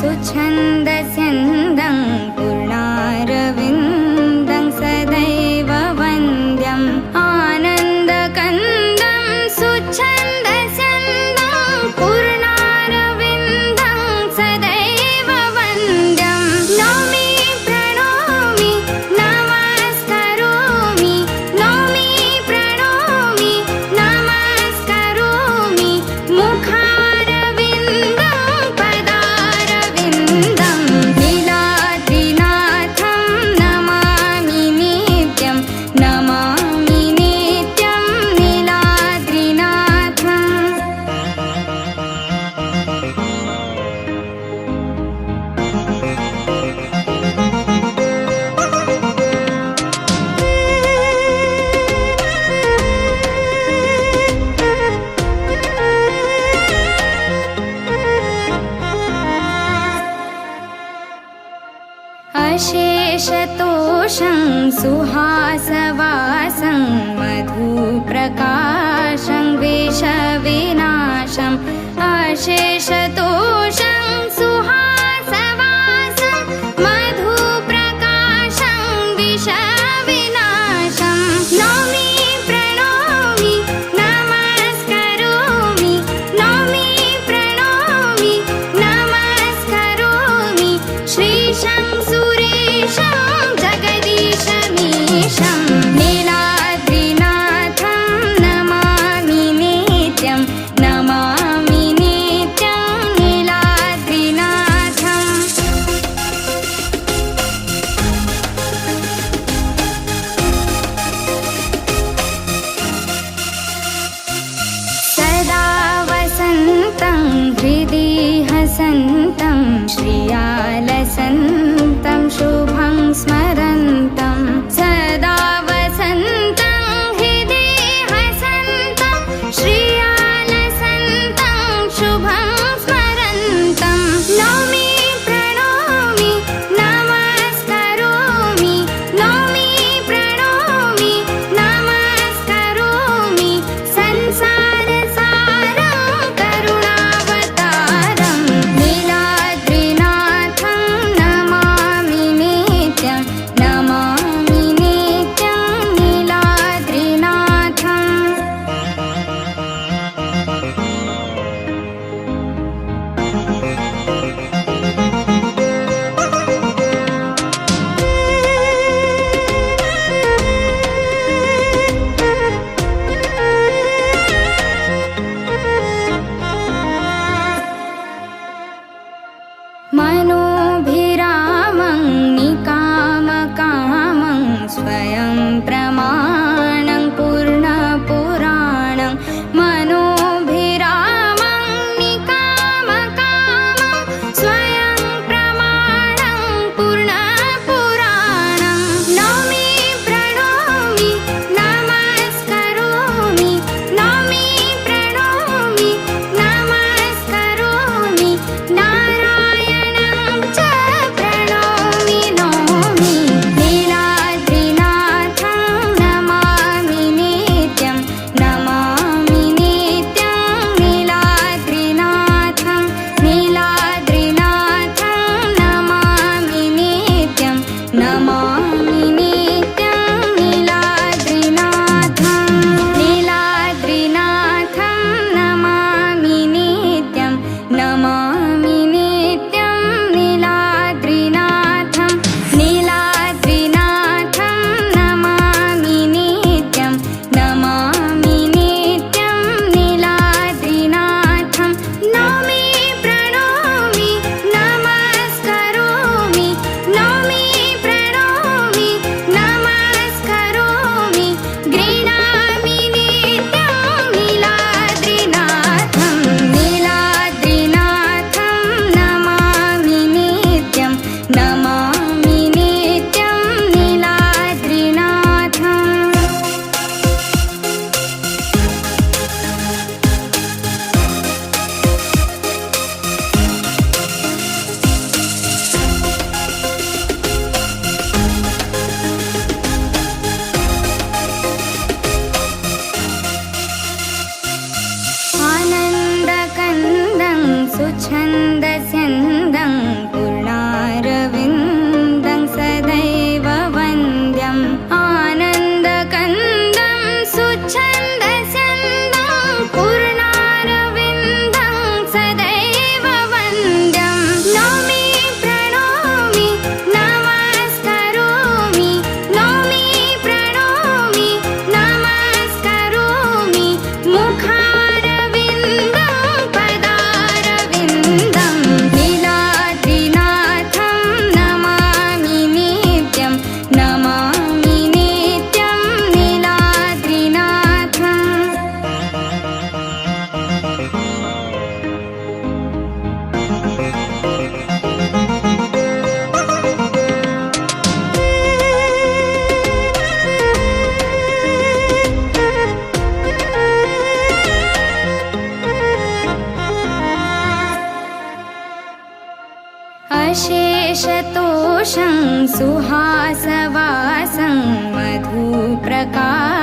सुछन्दस्यन्दं पूर्णारविन्दं सदैव वन्द्यम् आनन्दकन्दं सुछन्दस्यन्दं पूर्णारविन्दं सदैव वन्द्यम् नौमि प्रणोमि नमस्करोमि नौमि प्रणोमि नमस्करोमि मुखारविन्दं पदारविन्दं नीलाद्रिनाथं नमामि नित्यं नीलाद्रिनाथम् अशेषतोषं सुहासवासं मधुप्रकाशं विषविनाशम् अशेषतोषं सुहासवासं मधुप्रकाशं विषविनाशम् नौमि प्रणोमि नमस्करोमि नौमि प्रणोमि नमस्करोमि श्रीशं सुरेशं जगदीशमीशं नीलाद्रिनाथं नमामि नित्यं नीलाद्रिनाथम् सदा वसन्तं हृदि हसन्तं श्रियालसन्तं शुभं स्मरन्तं सदा वसन्तं हृदि हसन्तं श्रियालसन्तं शुभं स्मरन्तं नौमि प्रणोमि नमस्करोमि नौमि प्रणोमि नमस्करोमि संसारसारं करुणावतारं नीलाद्रिनाथं नमामि नित्यं नीलाद्रिनाथम् मनोभिरामं निकामकामं स्वयं प्रमाणं पूर्णपुराणं मनोभिरामं निकामकामं स्वयं प्रमाणं पूर्णपुराणं नौमि प्रणोमि नमस्करोमि नौमि प्रणोमि नमस्करोमि नारायणं च प्रणोमि नौमि नीलाद्रिनाथं नमामि नित्यं नीलाद्रिनाथं नमामि नित्यं नीलाद्रिनाथं नमामि नित्यं नमामि नित्यं नीलाद्रिनाथं नमामि नित्यं नीलाद्रिनाथं नौमि प्रणोमि नमस्करोमि नौमि प्रणोमि नमस्करोमि गृह्णामि नित्यं नीलाद्रिनाथं नमामि नित्यं नीलाद्रिनाथम् आनन्दकन्दं सुछन्दस्यन्दं अशेषतोषं सुहासवासं मधुप्रकाशं